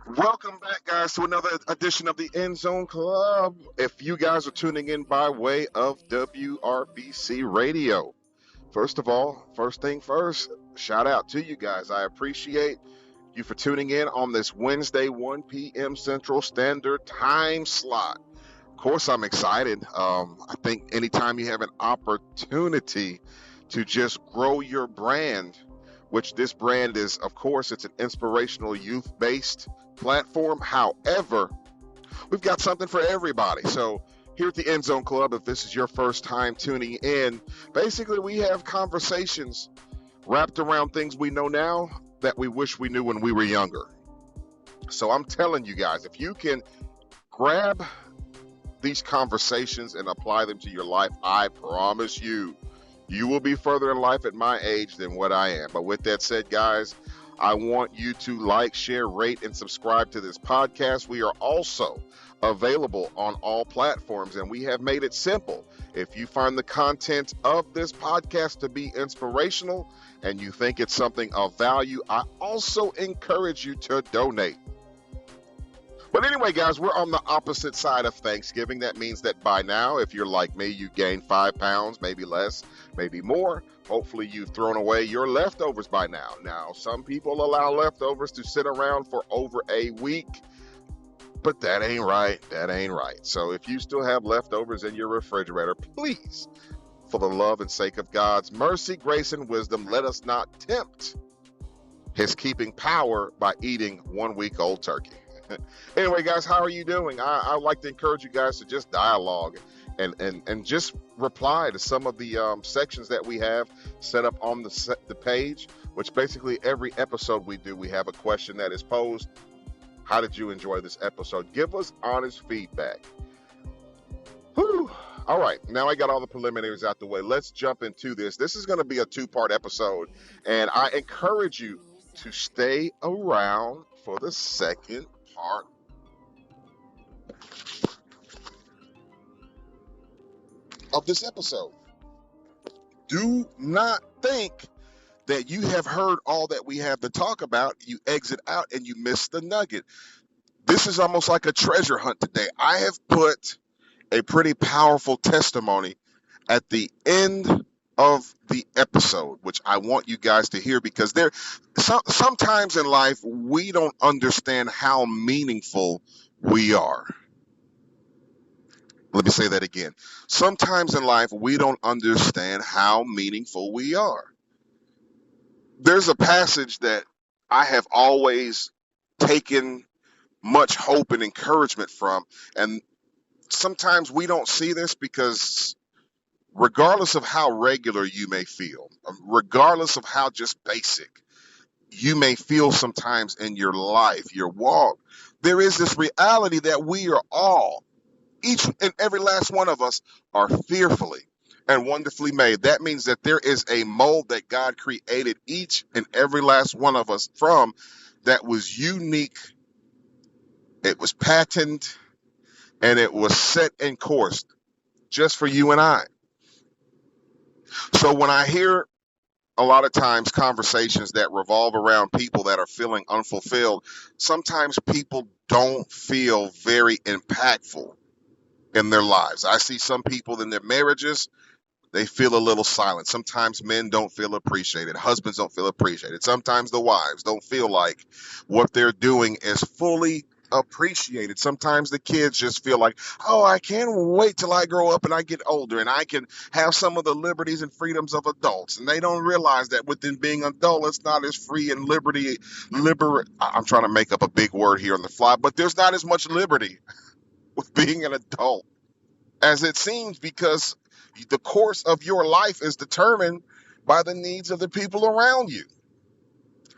Welcome back, guys, to another edition of the End Zone Club. If you guys are tuning in by way of WRBC Radio, first of all, first thing first, shout out to you guys. I appreciate you for tuning in on this Wednesday, 1 p.m. Central Standard Time slot. Of course, I'm excited. I think anytime you have an opportunity to just grow your brand, which this brand is, of course, it's an inspirational youth-based platform. However, we've got something for everybody. So here at the End Zone Club, if this is your first time tuning in, basically we have conversations wrapped around things we know now that we wish we knew when we were younger. So I'm telling you guys, if you can grab these conversations and apply them to your life, I promise you, you will be further in life at my age than what I am. But with that said, guys, I want you to like, share, rate, and subscribe to this podcast. We are also available on all platforms, and we have made it simple. If you find the content of this podcast to be inspirational and you think it's something of value, I also encourage you to donate. But anyway, guys, we're on the opposite side of Thanksgiving. That means that by now, if you're like me, you gained 5 pounds, maybe less, maybe more. Hopefully, you've thrown away your leftovers by now. Now, some people allow leftovers to sit around for over a week, but that ain't right. That ain't right. So if you still have leftovers in your refrigerator, please, for the love and sake of God's mercy, grace, and wisdom, let us not tempt his keeping power by eating 1 week old turkey. Anyway, guys, how are you doing? I would like to encourage you guys to just dialogue and just reply to some of the sections that we have set up on the page, which basically every episode we do, we have a question that is posed. How did you enjoy this episode? Give us honest feedback. Whew. All right, now I got all the preliminaries out the way. Let's jump into this. This is going to be a two-part episode, and I encourage you to stay around for the second part of this episode. Do not think that you have heard all that we have to talk about. You exit out and you miss the nugget. This is almost like a treasure hunt today. I have put a pretty powerful testimony at the end of the episode, which I want you guys to hear, because sometimes in life we don't understand how meaningful we are. Let me say that again. Sometimes in life we don't understand how meaningful we are. There's a passage that I have always taken much hope and encouragement from, and sometimes we don't see this because regardless of how regular you may feel, regardless of how just basic you may feel sometimes in your life, your walk, there is this reality that we are all, each and every last one of us, are fearfully and wonderfully made. That means that there is a mold that God created each and every last one of us from that was unique. It was patented and it was set and coursed just for you and I. So when I hear a lot of times conversations that revolve around people that are feeling unfulfilled, sometimes people don't feel very impactful in their lives. I see some people in their marriages, they feel a little silent. Sometimes men don't feel appreciated. Husbands don't feel appreciated. Sometimes the wives don't feel like what they're doing is fully appreciated. Sometimes the kids just feel like, oh, I can't wait till I grow up and I get older and I can have some of the liberties and freedoms of adults. And they don't realize that within being adult, it's not as free and I'm trying to make up a big word here on the fly, but there's not as much liberty with being an adult as it seems, because the course of your life is determined by the needs of the people around you,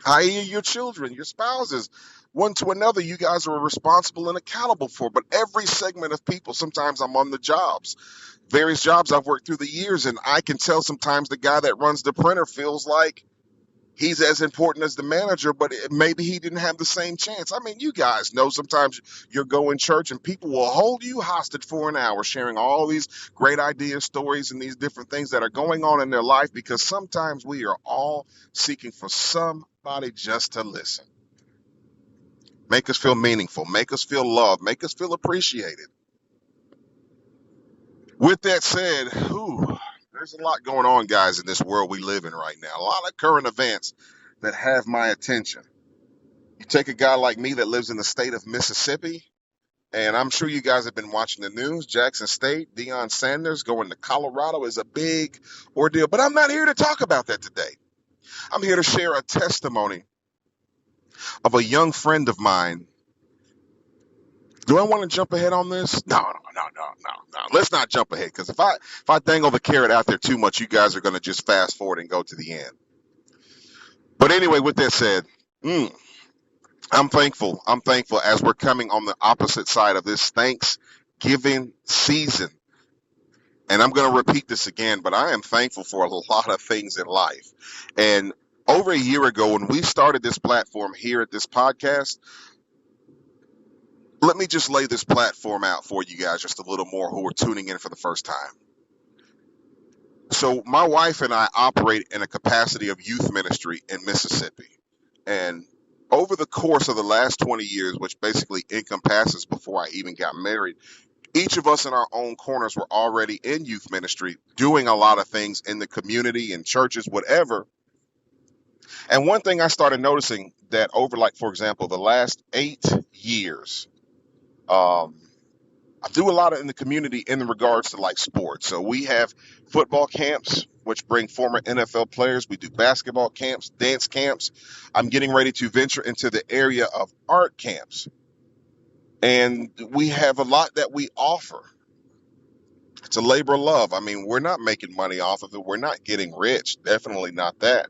i.e. your children, your spouses. One to another, you guys are responsible and accountable for. But every segment of people, sometimes I'm on the jobs, various jobs I've worked through the years, and I can tell sometimes the guy that runs the printer feels like he's as important as the manager, but maybe he didn't have the same chance. I mean, you guys know sometimes you'll go in church and people will hold you hostage for an hour, sharing all these great ideas, stories, and these different things that are going on in their life, because sometimes we are all seeking for somebody just to listen. make us feel meaningful, make us feel loved, make us feel appreciated. With that said, there's a lot going on, guys, in this world we live in right now. A lot of current events that have my attention. You take a guy like me that lives in the state of Mississippi, and I'm sure you guys have been watching the news. Jackson State, Deion Sanders going to Colorado is a big ordeal. But I'm not here to talk about that today. I'm here to share a testimony of a young friend of mine. Do I want to jump ahead on this? No. Let's not jump ahead, because if I dangle the carrot out there too much, you guys are going to just fast forward and go to the end. But anyway, with that said, I'm thankful. I'm thankful as we're coming on the opposite side of this Thanksgiving season. And I'm going to repeat this again, but I am thankful for a lot of things in life. And over a year ago, when we started this platform here at this podcast, let me just lay this platform out for you guys just a little more who are tuning in for the first time. So my wife and I operate in a capacity of youth ministry in Mississippi. And over the course of the last 20 years, which basically encompasses before I even got married, each of us in our own corners were already in youth ministry, doing a lot of things in the community, in churches, whatever. And one thing I started noticing that over, like, for example, the last 8 years, I do a lot in the community in regards to like sports. So we have football camps, which bring former NFL players. We do basketball camps, dance camps. I'm getting ready to venture into the area of art camps. And we have a lot that we offer. It's a labor of love. I mean, we're not making money off of it. We're not getting rich. Definitely not that.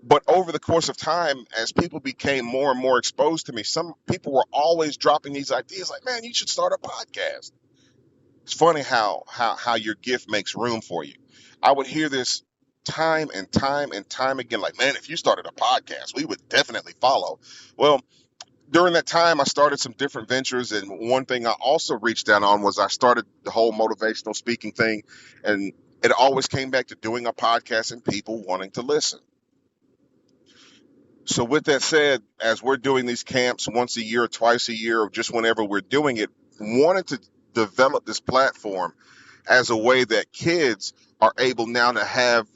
But over the course of time, as people became more and more exposed to me, some people were always dropping these ideas like, man, you should start a podcast. It's funny how your gift makes room for you. I would hear this time and time and time again, like, man, if you started a podcast, we would definitely follow. Well, during that time, I started some different ventures. And one thing I also reached out on was I started the whole motivational speaking thing. And it always came back to doing a podcast and people wanting to listen. So with that said, as we're doing these camps once a year, twice a year, or just whenever we're doing it, wanted to develop this platform as a way that kids are able now to have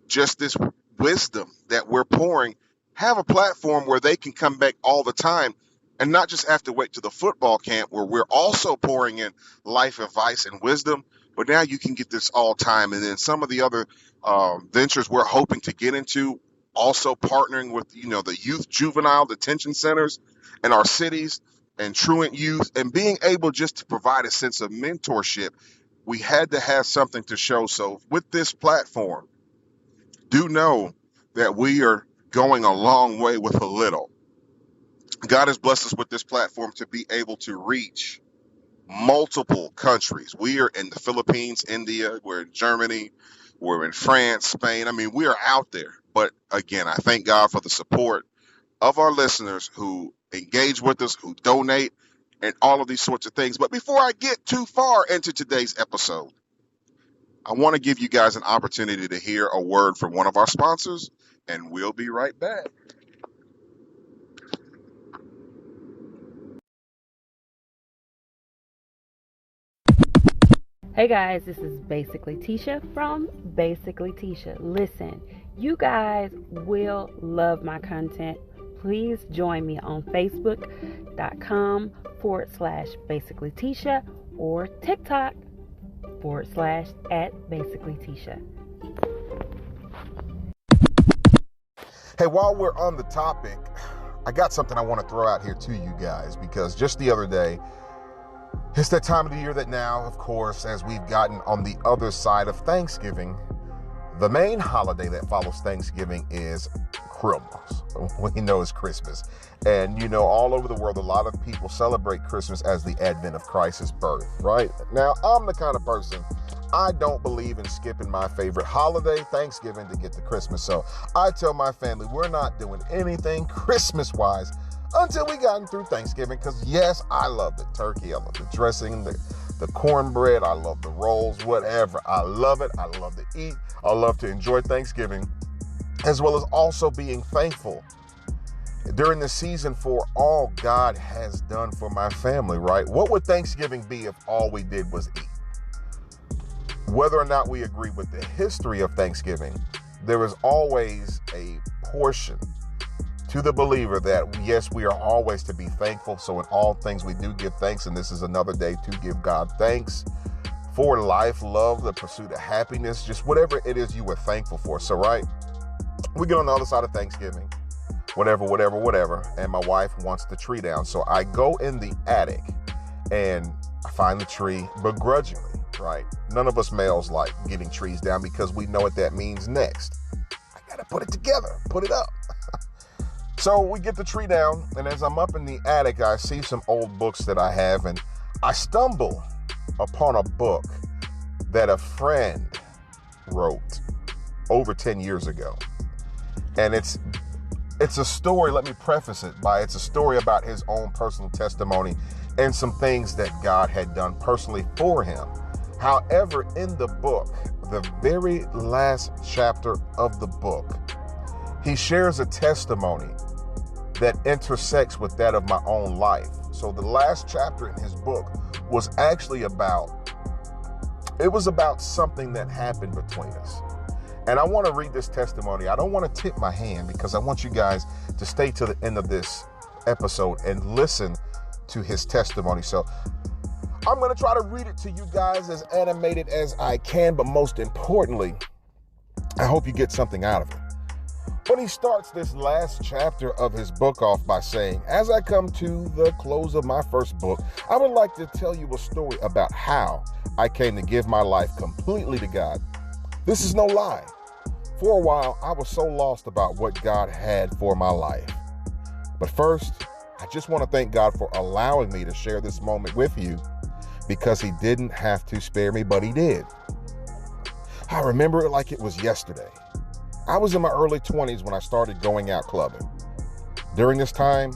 just this wisdom that we're pouring, have a platform where they can come back all the time and not just have to wait to the football camp where we're also pouring in life advice and wisdom, but now you can get this all time. And then some of the other ventures we're hoping to get into, also partnering with, the youth juvenile detention centers in our cities and truant youth, and being able just to provide a sense of mentorship. We had to have something to show. So with this platform, do know that we are going a long way with a little. God has blessed us with this platform to be able to reach multiple countries. We are in the Philippines, India, we're in Germany, we're in France, Spain. I mean, we are out there. But again, I thank God for the support of our listeners who engage with us, who donate, and all of these sorts of things. But before I get too far into today's episode, I want to give you guys an opportunity to hear a word from one of our sponsors, and we'll be right back. Hey guys, this is Basically Tisha from Basically Tisha. Listen, you guys will love my content. Please join me on Facebook.com/Basically Tisha or TikTok /@Basically Tisha. Hey, while we're on the topic, I got something I want to throw out here to you guys, because just the other day, it's that time of the year that now, of course, as we've gotten on the other side of Thanksgiving, the main holiday that follows Thanksgiving is Christmas. We know it's Christmas. And, all over the world, a lot of people celebrate Christmas as the advent of Christ's birth, right? Now, I'm the kind of person, I don't believe in skipping my favorite holiday, Thanksgiving, to get to Christmas. So I tell my family we're not doing anything Christmas-wise until we gotten through Thanksgiving, because yes, I love the turkey, I love the dressing, the cornbread, I love the rolls, whatever. I love it. I love to eat. I love to enjoy Thanksgiving, as well as also being thankful. during the season for all God has done for my family, right? What would Thanksgiving be if all we did was eat? Whether or not we agree with the history of Thanksgiving, there is always a portion to the believer that, yes, we are always to be thankful. So in all things, we do give thanks. And this is another day to give God thanks for life, love, the pursuit of happiness, just whatever it is you were thankful for. So, right, we get on the other side of Thanksgiving, whatever. And my wife wants the tree down. So I go in the attic and I find the tree begrudgingly, right? None of us males like getting trees down because we know what that means next. I got to put it together, put it up. So we get the tree down, and as I'm up in the attic, I see some old books that I have, and I stumble upon a book that a friend wrote over 10 years ago. And it's a story, let me preface it by, it's a story about his own personal testimony and some things that God had done personally for him. However, in the book, the very last chapter of the book, he shares a testimony that intersects with that of my own life. So the last chapter in his book was actually about something that happened between us. And I want to read this testimony. I don't want to tip my hand because I want you guys to stay to the end of this episode and listen to his testimony. So I'm going to try to read it to you guys as animated as I can, but most importantly, I hope you get something out of it. But he starts this last chapter of his book off by saying, as I come to the close of my first book, I would like to tell you a story about how I came to give my life completely to God. This is no lie. For a while, I was so lost about what God had for my life. But first, I just want to thank God for allowing me to share this moment with you, because he didn't have to spare me, but he did. I remember it like it was yesterday. I was in my early 20s when I started going out clubbing. During this time,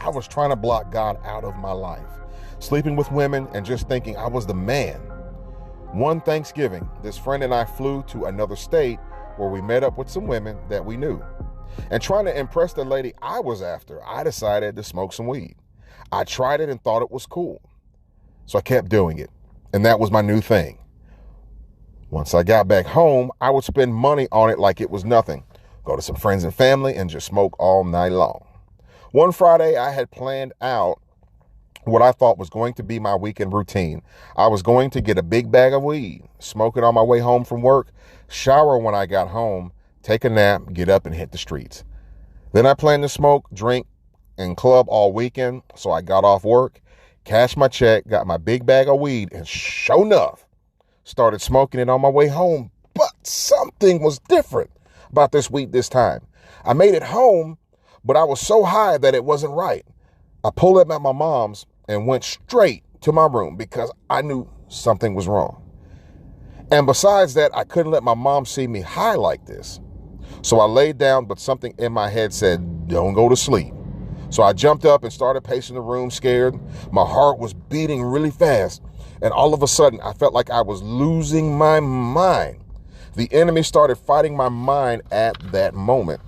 I was trying to block God out of my life, sleeping with women and just thinking I was the man. One Thanksgiving, this friend and I flew to another state where we met up with some women that we knew. And trying to impress the lady I was after, I decided to smoke some weed. I tried it and thought it was cool. So I kept doing it. And that was my new thing. Once I got back home, I would spend money on it like it was nothing. Go to some friends and family and just smoke all night long. One Friday, I had planned out what I thought was going to be my weekend routine. I was going to get a big bag of weed, smoke it on my way home from work, shower when I got home, take a nap, get up and hit the streets. Then I planned to smoke, drink, and club all weekend. So I got off work, cashed my check, got my big bag of weed, and sure enough, started smoking it on my way home. But something was different about this weed this time. I made it home, but I was so high that it wasn't right. I pulled up at my mom's and went straight to my room because I knew something was wrong. And besides that, I couldn't let my mom see me high like this. So I laid down, but something in my head said, don't go to sleep. So I jumped up and started pacing the room scared. My heart was beating really fast. And all of a sudden, I felt like I was losing my mind. The enemy started fighting my mind at that moment.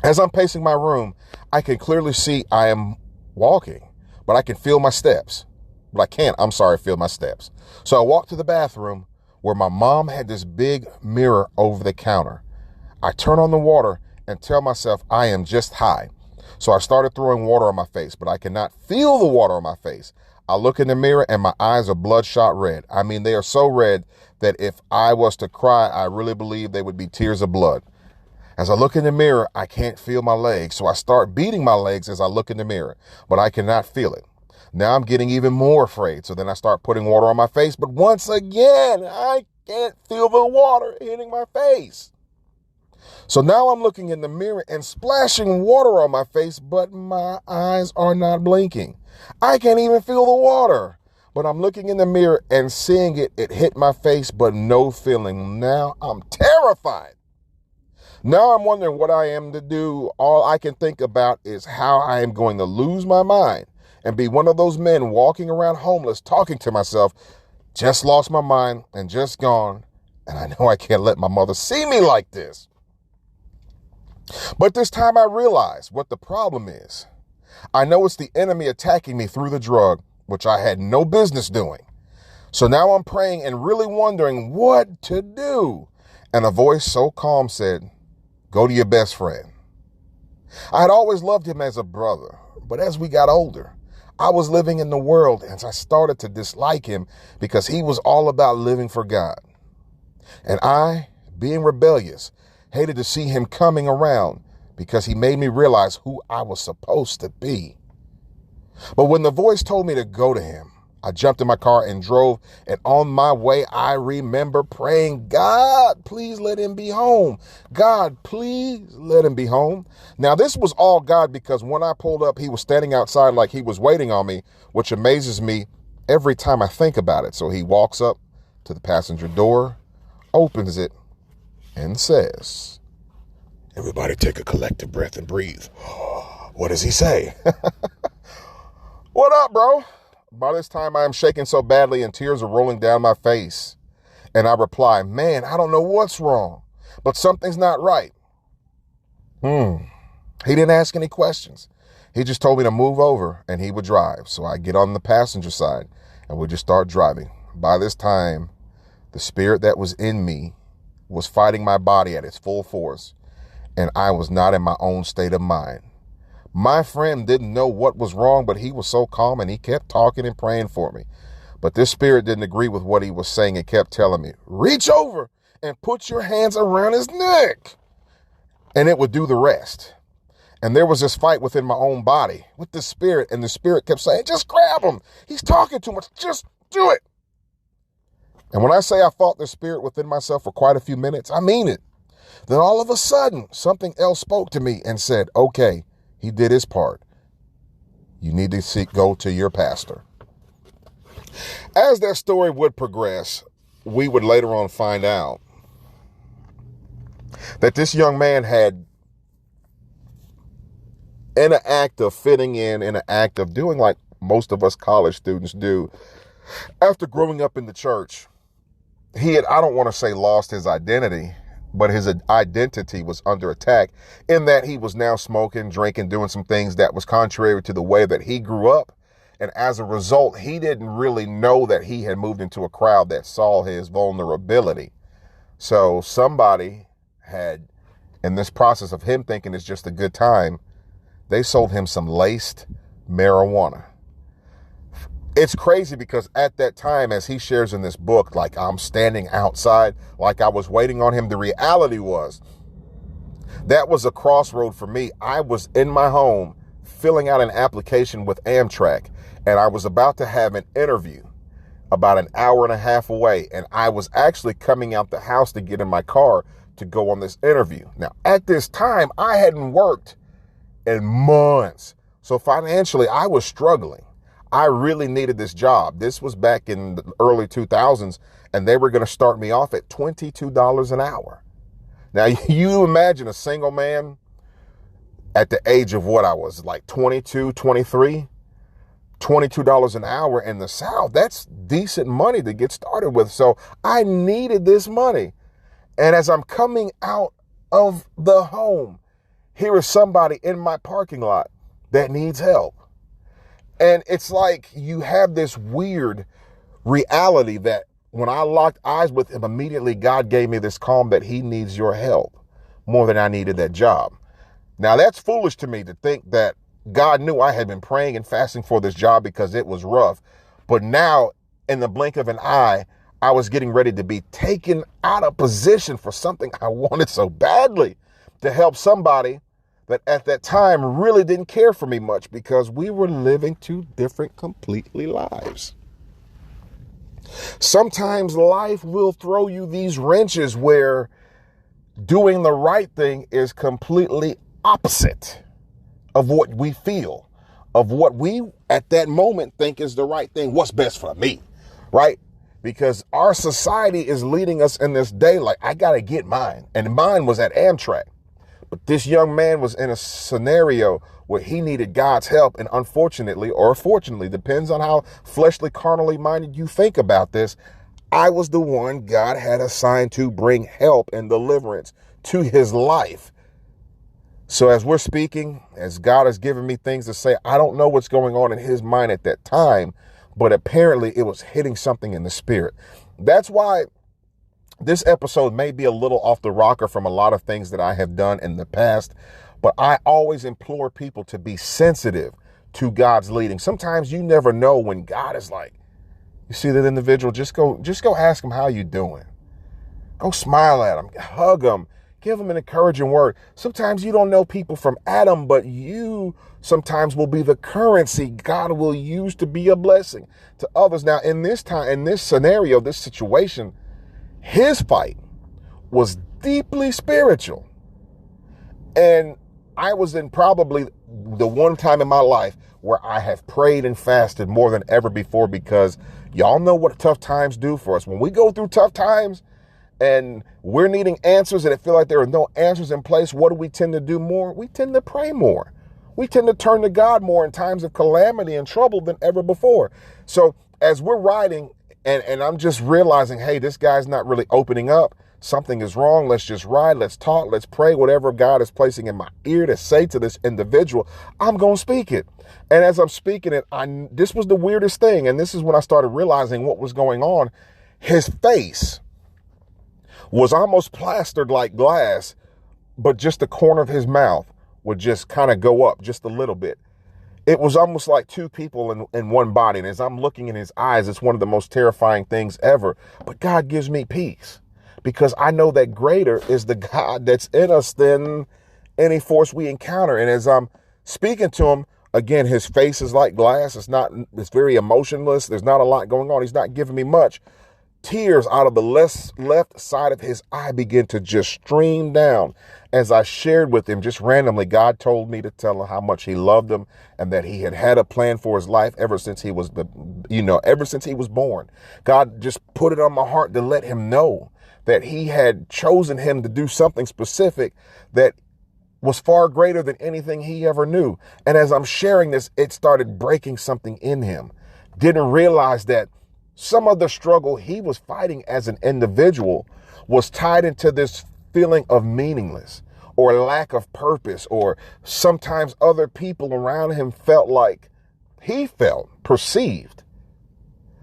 As I'm pacing my room, I can clearly see I am walking, but I can feel my steps. But I can't, feel my steps. So I walked to the bathroom where my mom had this big mirror over the counter. I turn on the water and tell myself I am just high. So I started throwing water on my face, but I cannot feel the water on my face. I look in the mirror and my eyes are bloodshot red. I mean, they are so red that if I was to cry, I really believe they would be tears of blood. As I look in the mirror, I can't feel my legs. So I start beating my legs as I look in the mirror, but I cannot feel it. Now I'm getting even more afraid. So then I start putting water on my face, but once again, I can't feel the water hitting my face. So now I'm looking in the mirror and splashing water on my face, but my eyes are not blinking. I can't even feel the water, but I'm looking in the mirror and seeing it hit my face, but no feeling. Now I'm terrified. Now I'm wondering what I am to do. All I can think about is how I am going to lose my mind and be one of those men walking around homeless, talking to myself, just lost my mind and just gone. And I know I can't let my mother see me like this. But this time I realized what the problem is. I know it's the enemy attacking me through the drug, which I had no business doing. So now I'm praying and really wondering what to do. And a voice so calm said, go to your best friend. I had always loved him as a brother, but as we got older, I was living in the world and I started to dislike him because he was all about living for God. And I, being rebellious, hated to see him coming around because he made me realize who I was supposed to be. But when the voice told me to go to him, I jumped in my car and drove, and on my way, I remember praying, God, please let him be home. God, please let him be home. Now, this was all God because when I pulled up, he was standing outside like he was waiting on me, which amazes me every time I think about it. So he walks up to the passenger door, opens it, and says, everybody take a collective breath and breathe. What does he say? What up, bro? By this time, I am shaking so badly and tears are rolling down my face. And I reply, man, I don't know what's wrong, but something's not right. He didn't ask any questions. He just told me to move over and he would drive. So I get on the passenger side and we just start driving. By this time, the spirit that was in me was fighting my body at its full force, and I was not in my own state of mind. My friend didn't know what was wrong, but he was so calm and he kept talking and praying for me. But this spirit didn't agree with what he was saying and kept telling me, reach over and put your hands around his neck. And it would do the rest. And there was this fight within my own body with the spirit, and the spirit kept saying, just grab him. He's talking too much. Just do it. And when I say I fought the spirit within myself for quite a few minutes, I mean it. Then all of a sudden, something else spoke to me and said, okay, he did his part. You need to go to your pastor. As that story would progress, we would later on find out that this young man had, in an act of fitting in an act of doing like most of us college students do, after growing up in the church, he had, I don't want to say lost his identity, but his identity was under attack in that he was now smoking, drinking, doing some things that was contrary to the way that he grew up. And as a result, he didn't really know that he had moved into a crowd that saw his vulnerability. So somebody had, in this process of him thinking it's just a good time, they sold him some laced marijuana. It's crazy because at that time, as he shares in this book, like I'm standing outside, like I was waiting on him. The reality was that was a crossroad for me. I was in my home filling out an application with Amtrak, and I was about to have an interview about an hour and a half away. And I was actually coming out the house to get in my car to go on this interview. Now, at this time, I hadn't worked in months. So financially, I was struggling. I really needed this job. This was back in the early 2000s, and they were going to start me off at $22 an hour. Now, you imagine a single man at the age of what I was, like 22, 23, $22 an hour in the South. That's decent money to get started with. So I needed this money. And as I'm coming out of the home, here is somebody in my parking lot that needs help. And it's like you have this weird reality that when I locked eyes with him, immediately God gave me this calm that he needs your help more than I needed that job. Now, that's foolish to me to think that God knew I had been praying and fasting for this job because it was rough. But now, in the blink of an eye, I was getting ready to be taken out of position for something I wanted so badly, to help somebody that at that time really didn't care for me much because we were living two different completely lives. Sometimes life will throw you these wrenches where doing the right thing is completely opposite of what we feel, of what we at that moment think is the right thing, what's best for me, right? Because our society is leading us in this day like, I got to get mine. And mine was at Amtrak. But this young man was in a scenario where he needed God's help. And unfortunately, or fortunately, depends on how fleshly, carnally minded you think about this, I was the one God had assigned to bring help and deliverance to his life. So as we're speaking, as God has given me things to say, I don't know what's going on in his mind at that time, but apparently it was hitting something in the spirit. That's why this episode may be a little off the rocker from a lot of things that I have done in the past, but I always implore people to be sensitive to God's leading. Sometimes you never know when God is like, you see that individual, just go ask him how you doing. Go smile at him, hug him, give him an encouraging word. Sometimes you don't know people from Adam, but you sometimes will be the currency God will use to be a blessing to others. Now, in this scenario, this situation, his fight was deeply spiritual. And I was in probably the one time in my life where I have prayed and fasted more than ever before, because y'all know what tough times do for us. When we go through tough times and we're needing answers and it feels like there are no answers in place, what do we tend to do more? We tend to pray more. We tend to turn to God more in times of calamity and trouble than ever before. So as we're riding and I'm just realizing, hey, this guy's not really opening up. Something is wrong. Let's just ride. Let's talk. Let's pray. Whatever God is placing in my ear to say to this individual, I'm going to speak it. And as I'm speaking it, this was the weirdest thing. And this is when I started realizing what was going on. His face was almost plastered like glass, but just the corner of his mouth would just kind of go up just a little bit. It was almost like two people in one body. And as I'm looking in his eyes, it's one of the most terrifying things ever. But God gives me peace, because I know that greater is the God that's in us than any force we encounter. And as I'm speaking to him, again, his face is like glass. It's very emotionless. There's not a lot going on. He's not giving me much. Tears out of the left side of his eye begin to just stream down as I shared with him just randomly. God told me to tell him how much he loved him and that he had a plan for his life ever since he was born. God just put it on my heart to let him know that he had chosen him to do something specific that was far greater than anything he ever knew. And as I'm sharing this, it started breaking something in him. Didn't realize that some of the struggle he was fighting as an individual was tied into this feeling of meaningless or lack of purpose, or sometimes other people around him perceived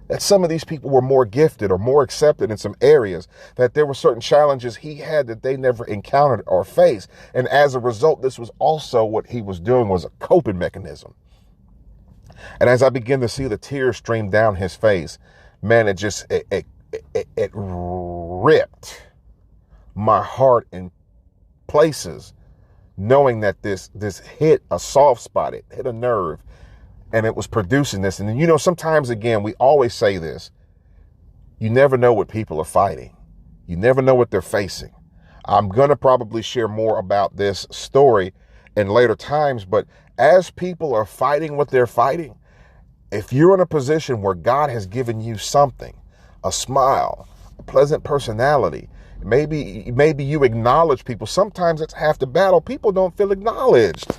that some of these people were more gifted or more accepted in some areas, that there were certain challenges he had that they never encountered or faced. And as a result, this was also what he was doing, was a coping mechanism. And as I began to see the tears stream down his face, man, it ripped my heart in places, knowing that this hit a soft spot, it hit a nerve, and it was producing this. And sometimes, again, we always say this, you never know what people are fighting. You never know what they're facing. I'm going to probably share more about this story in later times, but as people are fighting what they're fighting, if you're in a position where God has given you something, a smile, a pleasant personality, maybe you acknowledge people. Sometimes it's half the battle. People don't feel acknowledged.